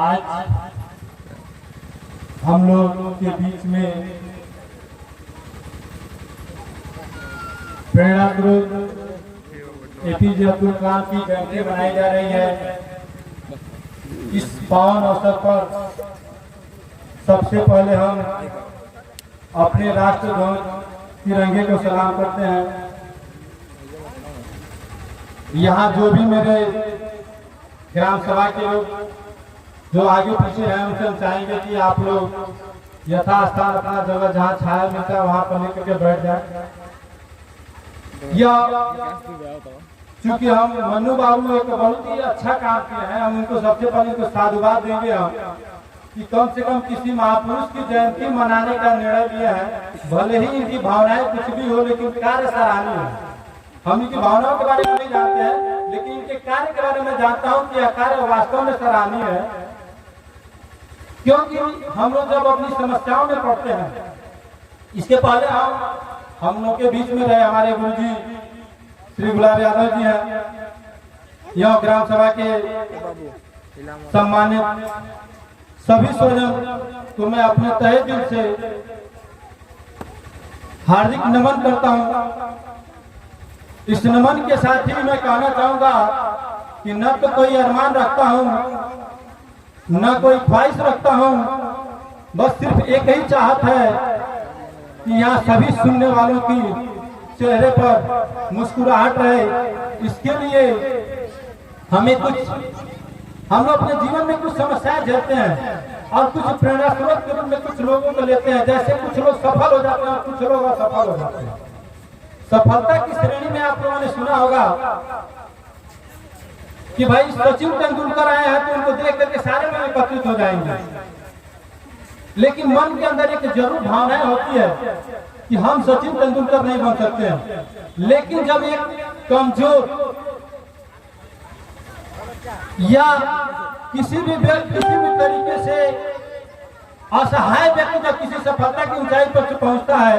आज हम लोग के बीच में प्रेरणा ग्रुप एपीजे अब्दुल कलाम की जयंती मनाई जा रही है। इस पावन अवसर पर सबसे पहले हम अपने राष्ट्रध्वज तिरंगे को सलाम करते हैं। यहाँ जो भी मेरे ग्राम सभा के लोग जो आगे पीछे हैं उनसे हम चाहेंगे कि आप लोग यथास्थान अपना जगह जहाँ छाया मिलता है वहाँ पर लेकर के बैठ जाए। या चूंकि हम मनु बाबू एक बहुत ही अच्छा काम किए हैं, हम उनको सबसे पहले तो साधुवाद देंगे हम कि कम से कम किसी महापुरुष की जयंती मनाने का निर्णय लिया है। भले ही इनकी भावनाएं कुछ भी हो लेकिन कार्य सराहनीय है। हम इनकी भावनाओं के बारे में नहीं जानते हैं लेकिन इनके कार्य के बारे में जानता हूँ कि यह कार्य वास्तव में सराहनीय है। क्योंकि हम लोग जब अपनी समस्याओं में पड़ते हैं, इसके पहले हम लोग के बीच में रहे हमारे गुरु जी श्री गुलाब यादव जी हैं। यह ग्राम सभा के सम्मानित सभी स्वजन को मैं अपने तहे दिल से हार्दिक नमन करता हूं। इस नमन के साथ ही मैं कहना चाहूंगा कि न तो कोई अरमान रखता हूं न कोई ख्वाहिश रखता हूं, बस सिर्फ एक ही चाहत है कि यहाँ सभी सुनने वालों की चेहरे पर मुस्कुराहट रहे। इसके लिए हमें हम लोग अपने जीवन में कुछ समस्याएं झेलते हैं और कुछ प्रेरणा स्रोत के रूप में कुछ लोगों को लेते हैं। जैसे कुछ लोग सफल हो जाते हैं और कुछ लोग असफल हो जाते हैं। सफलता की श्रेणी में आप लोगों ने सुना होगा कि भाई सचिन तेंदुलकर आए हैं तो उनको देख करके सारे में एकत्रित हो जाएंगे, लेकिन मन के अंदर एक जरूर भावनाएं होती है कि हम सचिन तेंदुलकर नहीं बन सकते हैं। लेकिन जब एक कमजोर या किसी भी तरीके से असहाय व्यक्ति जब किसी सफलता की ऊंचाई पर पहुंचता है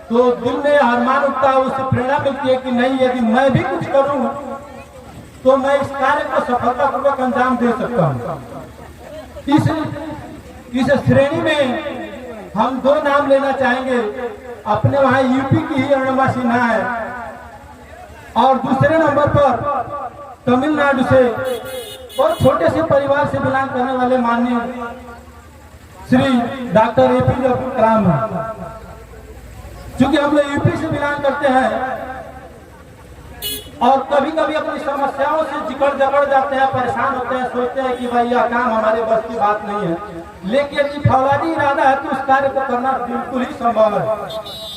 तो दिल में अरमान उठता है, उससे प्रेरणा मिलती है कि नहीं, यदि मैं भी कुछ करूं तो मैं इस कार्य को सफलतापूर्वक अंजाम दे सकता हूं। इस श्रेणी में हम दो नाम लेना चाहेंगे। अपने वहां यूपी की ही अरुणिमा सिन्हा है और दूसरे नंबर पर तमिलनाडु से और छोटे से परिवार से बिलोंग करने वाले माननीय श्री डॉक्टर एपीजे अब्दुल कलाम है। चूंकि हम लोग यूपी से बिलोंग करते हैं और कभी कभी अपनी समस्याओं से जकड़ जाते हैं, परेशान होते हैं, सोचते हैं कि भाई यह काम हमारे बस की बात नहीं है। लेकिन यदि फौलादी इरादा है तो उस कार्य को करना बिल्कुल ही संभव है।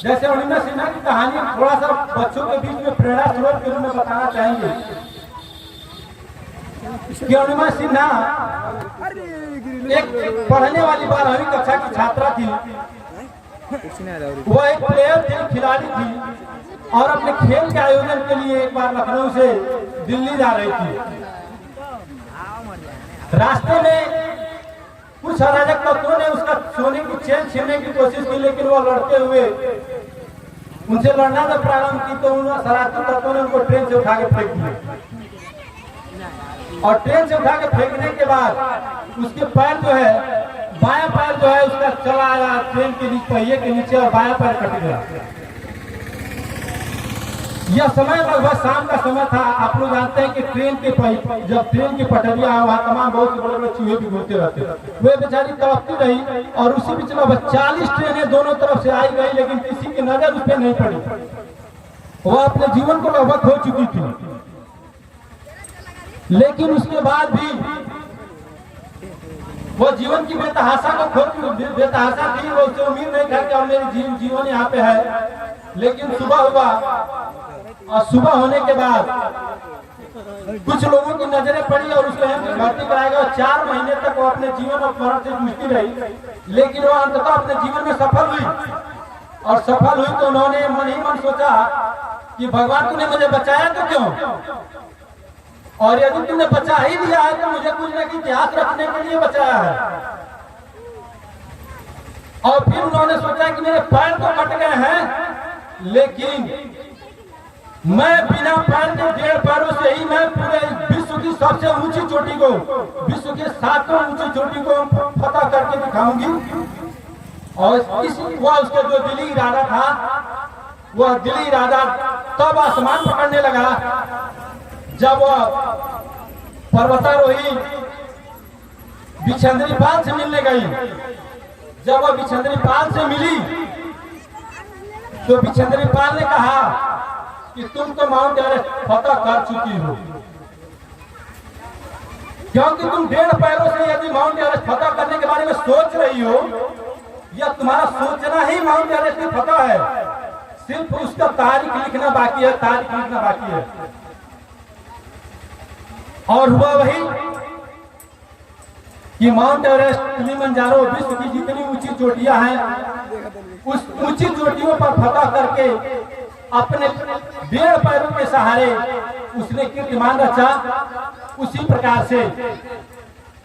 जैसे अरुणिमा सिन्हा की कहानी थोड़ा सा बच्चों के बीच में प्रेरणा स्रोत के रूप में बताना चाहेंगे कि अरुणिमा सिन्हा एक पढ़ने वाली 12वीं कक्षा की छात्रा थी। वह एक प्लेयर थी, खिलाड़ी थी और अपने खेल के आयोजन के लिए एक बार लखनऊ से दिल्ली जा रही थी। रास्ते में कुछ अराजक तत्वों ने उसका सोने की चेन छीनने की कोशिश की, लेकिन वह लड़ते हुए उनसे लड़ना जब प्रारंभ की तो उन शरारती तत्वों ने उनको ट्रेन से उठा के फेंक दिया और ट्रेन से उठा के फेंकने के बाद उसके पैर जो है, बायां पैर जो है उसका चला आया ट्रेन के पहिए के नीचे और बायां पैर कट गया। यह समय लगभग शाम का समय था। आप लोग जानते हैं कि जब ट्रेन की पटरियां है वहां तमाम बहुत से बड़े बड़े चूहे भी घूमते रहते। वे बेचारी तड़पती रही और उसी बीच में 40 ट्रेनें दोनों तरफ से आई गई, लेकिन किसी की नजर उस पर नहीं पड़ी। वह अपने जीवन को लगभग खो चुकी थी, लेकिन उसके बाद भी वो जीवन की बेतहाशा को बेतहाशा थी। वो उससे उम्मीद नहीं था कि अब मेरी जीवन यहाँ पे है। लेकिन सुबह हुआ और सुबह होने के बाद कुछ लोगों की नजरें पड़ी और उसको भर्ती कराया गया। 4 महीने तक वो अपने जीवन और मरण से जूझती रही, लेकिन वो अंततः अपने जीवन में सफल हुई। और सफल हुई तो उन्होंने मन ही मन सोचा कि भगवान तूने मुझे बचाया तो क्यों, और यदि तुमने बचा ही दिया है तो मुझे कुछ न कुछ इतिहास रखने के लिए बचाया है। और फिर उन्होंने सोचा कि मेरे पैर तो कट गए हैं, लेकिन मैं बिना पैर के 1.5 पैरों से ही मैं पूरे विश्व की सबसे ऊंची चोटी को, विश्व के 7वें ऊंची चोटी को फतह करके दिखाऊंगी। और वह उसके जो दिली इरादा था, वह दिली इरादा तब आसमान पकड़ने लगा जब वह पर्वतारोही बिछंदरी पाल से मिलने गई। जब वह बिछंदरी पाल से मिली तो बिछंदरी पाल ने कहा कि तुम तो माउंट एवरेस्ट फतह कर चुकी हो, क्योंकि तुम 1.5 पैरों से यदि माउंट एवरेस्ट फतह करने के बारे में सोच रही हो, या तुम्हारा सोचना ही माउंट एवरेस्ट की फतह है, सिर्फ उसका तारीख लिखना बाकी है, तारीख लिखना बाकी है। और हुआ वही कि माउंट एवरेस्ट, किलिमंजारो, विश्व की जितनी ऊंची चोटियां हैं, उस ऊंची चोटियों पर फतह करके अपने 1.5 पैरों के सहारे उसने कीर्तिमान रचा। उसी प्रकार से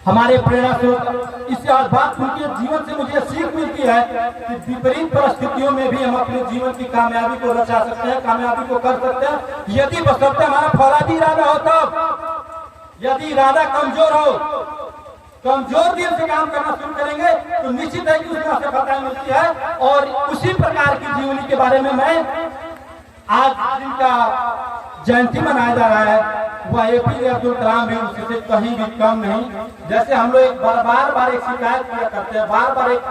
हमारे प्रेरणा स्रोत इस बात उनके जीवन से मुझे सीख मिलती है कि विपरीत परिस्थितियों में भी हम अपने जीवन की कामयाबी को रचा सकते हैं, कामयाबी को कर सकते हैं, यदि बशर्ते हमारा फौलादी इरादा हो। तब यदि इरादा कमजोर हो, कमजोर दिल से काम करना शुरू करेंगे तो निश्चित है कि उसमें सफलता मिलती है। और उसी प्रकार की जीवनी के बारे में मैं आज जिनका जयंती मनाया जा रहा है वह एपीजे अब्दुल कलाम है, उससे कहीं भी कम नहीं। जैसे हम लोग बार एक शिकायत किया करते हैं, बार एक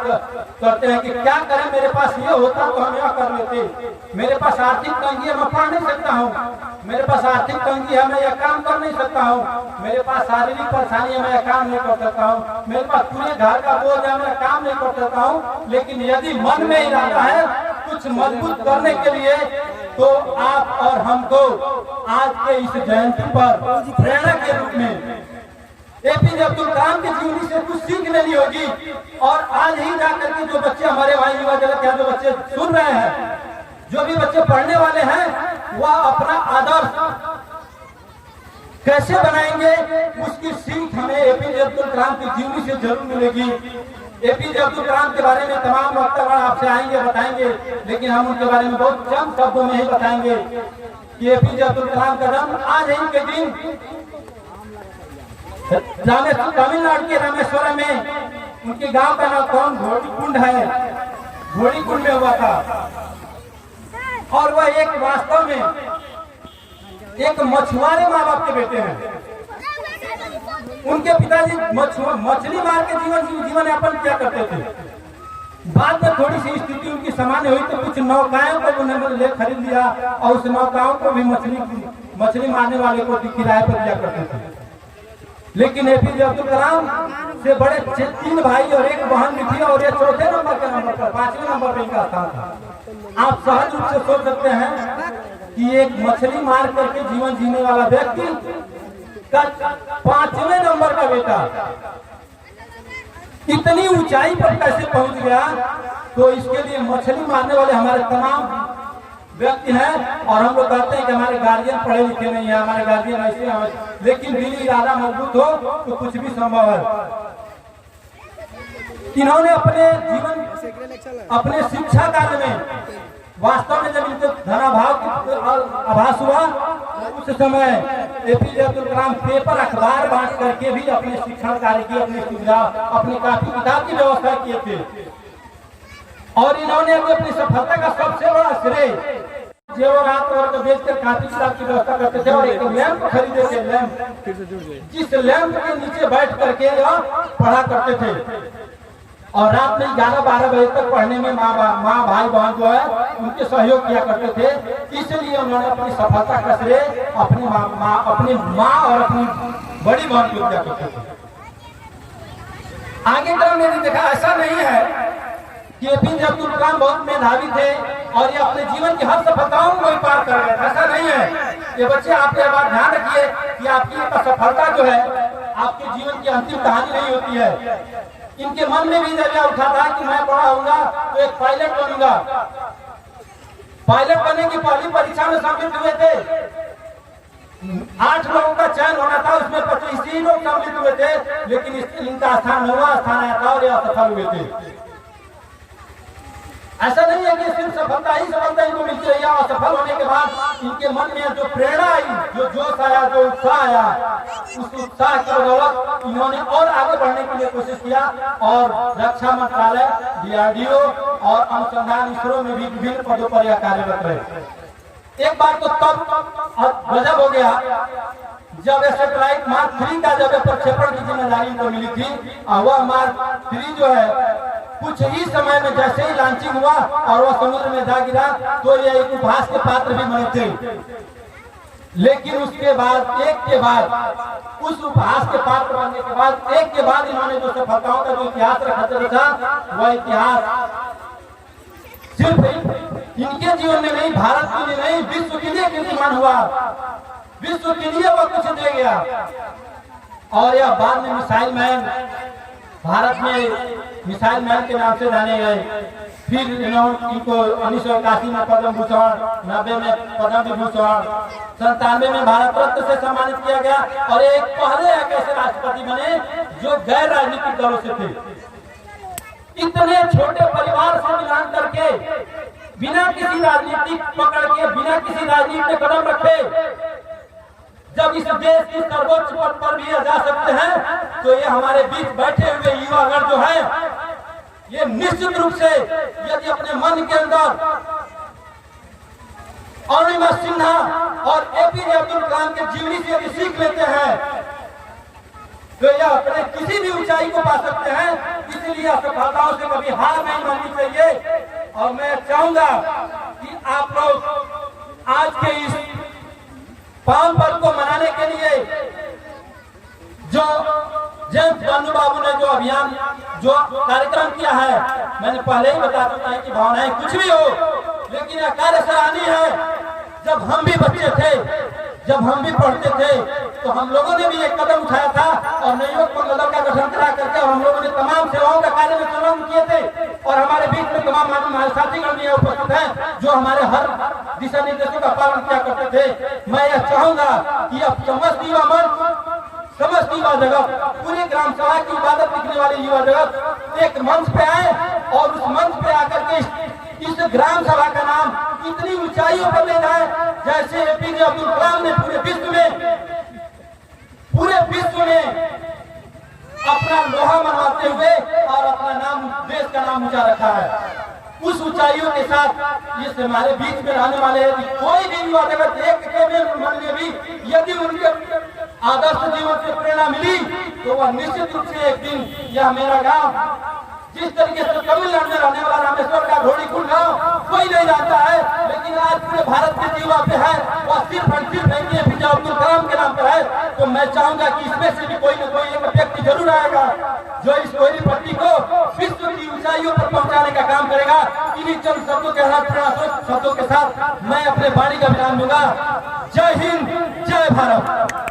करते हैं कि क्या करें, मेरे पास ये होता तो हम यह कर लेते, मेरे पास आर्थिक तंगी है, मैं पढ़ नहीं सकता हूँ, मेरे पास आर्थिक तंगी है, मैं यह काम कर नहीं सकता हूँ, मेरे पास शारीरिक परेशानी है, मैं यह काम नहीं कर सकता हूँ, मेरे पास पूरे घर का बोझ है, मैं काम नहीं कर सकता हूँ। लेकिन यदि मन में इरादा है कुछ मजबूत करने के लिए, तो आप और हमको आज के इस जयंती पर प्रेरणा के रूप में एपीजे अब्दुल कलाम की जीवनी से कुछ सीख लेनी होगी। और आज ही जाकर के जो बच्चे हमारे भाई युवा जगत के जो बच्चे सुन रहे हैं, जो भी बच्चे पढ़ने वाले हैं, वह अपना आदर्श कैसे बनाएंगे उसकी सीख हमें एपीजे अब्दुल कलाम की जीवनी से जरूर मिलेगी। एपीजे अब्दुल कलाम के बारे में तमाम वक्तागण आपसे आएंगे, बताएंगे, लेकिन हम उनके बारे में बहुत कम शब्दों में ही बताएंगे कि एपीजे अब्दुल कलाम का जन्म आज ही के दिन तमिलनाडु के रामेश्वरम में, उनके गांव का नाम कौन घोड़ीकुंड है, घोड़ीकुंड में हुआ था। और वह एक वास्तव में एक मछुआरे माँ बाप के बेटे हैं। उनके पिताजी मछली मार के जीवन यापन किया करते थे। बाद में थोड़ी सी स्थिति उनकी सामान्य हुई तो कुछ नौकाओं को उन्होंने खरीद लिया और उस नौकाओं को भी मछली मारने वाले को किराए पर दिया करते थे। लेकिन एपीजे अब्दुल कलाम से बड़े 3 भाई और 1 बहन भी थी, और ये चौथे नंबर के नंबर पर, 5वें नंबर पर इनका स्थान था। आप सहज रूप से सोच सकते हैं कि एक मछली मार करके जीवन जीने वाला व्यक्ति का 5वें नंबर का बेटा इतनी ऊंचाई पर कैसे पहुंच गया। तो इसके लिए मछली मारने वाले हमारे तमाम व्यक्ति हैं। और हम लोग कहते हैं कि हमारे गार्जियन पढ़े लिखे नहीं है, हमारे गार्जियन ऐसे हैं, लेकिन दिली इरादा मजबूत हो तो कुछ भी संभव है। इन्होंने अपने जीवन, अपने शिक्षा कार्य में वास्तव में जब इनको धनाभाव की आभास हुआ, उस समय एपीजे अब्दुल कलाम पेपर अखबार बांट करके भी अपने शिक्षण कार्य की, अपनी सुविधा, अपनी कापी किताब की व्यवस्था किए थे। और इन्होंने अपनी सफलता का सबसे बड़ा श्रेय जेवर रात को बेचकर कापी किताब की व्यवस्था करते थे और एक लैंप खरीदे थे, लैंप, जिस लैंप के नीचे बैठ करके पढ़ा करते थे। और रात में 11-12 बजे तक पढ़ने में माँ भाई बहन जो है उनके सहयोग किया करते थे। इसलिए उन्होंने अपनी सफलता का श्रेय अपनी माँ और अपनी बड़ी बहन को दिया करते थे। आगे क्रम में देखा ऐसा नहीं है कि एपीजे अब्दुल कलाम बहुत मेधावी थे और ये अपने जीवन की हर सफलताओं को पार कर गए, ऐसा नहीं है। ये बच्चे आप ये बात ध्यान रखिए कि आपकी सफलता जो है आपके जीवन की अंतिम कहानी नहीं होती है। इनके मन में भी जरिया उठा था कि मैं बड़ा होऊंगा तो एक पायलट बनूंगा। पायलट बनने की पहली परीक्षा में सम्मिलित हुए थे, 8 लोगों का चयन होना था, उसमें 25 लोग सम्मिलित हुए थे, लेकिन इनका स्थान 9वां स्थान आया था और ये असफल हुए थे। ऐसा नहीं है कि सिर्फ सफलता ही सफलता इनको मिलती है, या असफल होने के बाद इनके मन में जो प्रेरणा आई, जो जोश आया, जो उत्साह आया, उस उत्साह की बदौलत इन्होंने और आगे बढ़ने के लिए कोशिश किया और रक्षा मंत्रालय, DRDO और अनुसंधान इसरो में भी विभिन्न पदों पर यह कार्यरत रहे। एक बार तो तब गजब हो गया जब सैटेलाइट मार्क 3 का जब प्रक्षेपण की जिम्मेदारी इनको मिली थी, और वह मार्क 3 जो है कुछ ही समय में जैसे ही लॉन्चिंग हुआ और वह समुद्र में जा गिरा तो ये एक उपहास के पात्र भी बने थे। लेकिन उसके बाद एक के बाद, उस उपहास के पात्र बनने के बाद एक के बाद इन्होंने जो सफलताओं का जो इतिहास रखा था, वह इतिहास सिर्फ इनके जीवन में नहीं, भारत के लिए नहीं, विश्व के लिए कीर्तिमान हुआ, विश्व के लिए वह कुछ दे गया। और यह बाद में मिसाइल मैन, भारत में मिसाइल मैन के नाम से जाने गए। फिर इनको 1981 में पद्म भूषण, 90 में पद्म विभूषण, 97 में भारत रत्न से सम्मानित किया गया और एक पहले एक ऐसे राष्ट्रपति बने जो गैर राजनीतिक दलों से थे। इतने छोटे परिवार से मिलान करके, बिना किसी राजनीतिक पकड़ के, बिना किसी राजनीति में कदम रखे, जब इस देश की सर्वोच्च पद पर भी जा सकते हैं, तो ये हमारे बीच बैठे हुए युवागण जो है, ये निश्चित रूप से यदि अपने मन के अंदर अरुणिमा सिन्हा और APJ अब्दुल कलाम के जीवनी से यदि सीख लेते हैं तो यह अपने किसी भी ऊंचाई को पा सकते हैं। इसलिए असफलताओं से कभी हार नहीं माननी चाहिए। और मैं चाहूंगा कि आप लोग आज के इस पावन पर्व को मनाने के लिए जो जेम्स बानू बाबू ने जो अभियान, जो कार्यक्रम किया है, मैंने पहले ही बता चुका है कि भावनाएं कुछ भी हो, लेकिन यह कार्य सराहनीय है। जब हम भी बच्चे थे, जब हम भी पढ़ते थे, तो हम लोगों ने भी एक कदम उठाया था और नवयुवक मंडल का गठन करा करके हम लोगों ने तमाम सेवाओं का कार्य में संलग्न किए थे। और हमारे बीच में तमाम हमारे साथीगण भी उपस्थित हैं जो हमारे हर दिशा निर्देशों का पालन किया करते थे। मैं यह चाहूंगा कि अब समस्त युवा मंच, समस्त युवा जगत, पूरी ग्राम सभा की इबादत लिखने वाले युवा जगत एक मंच पे आए और उस मंच पे आकर के इस ग्राम सभा का नाम इतनी ऊंचाइयों पर ले जाए जैसे APJ अब्दुल कलाम ने पूरे विश्व में अपना लोहा मनवाते हुए और अपना नाम, देश का नाम ऊंचा रखा है। उस ऊंचाइयों के साथ इस हमारे बीच में रहने वाले कोई भी युवा जगत एक के मन में भी यदि उनके आदर्श जीवन से प्रेरणा मिली तो वह निश्चित रूप से एक दिन यह मेरा गांव, जिस तरीके से तमिलनाडु में रहने वाला रामेश्वर का घोड़ीकुंड गांव कोई नहीं जानता है, लेकिन आज पूरे भारत के युवा पे है, वह सिर्फ और सिर्फ APJ अब्दुल कलाम के नाम पर है। तो मैं चाहूंगा कि इसमें से भी कोई न कोई एक व्यक्ति जरूर आएगा जो इस कोयली पट्टी को विश्व की ऊंचाइयों पर पहुंचाने का काम करेगा। इन्हीं चंद शब्दों के शब्दों के साथ मैं अपने वाणी का विराम दूंगा। जय हिंद, जय भारत।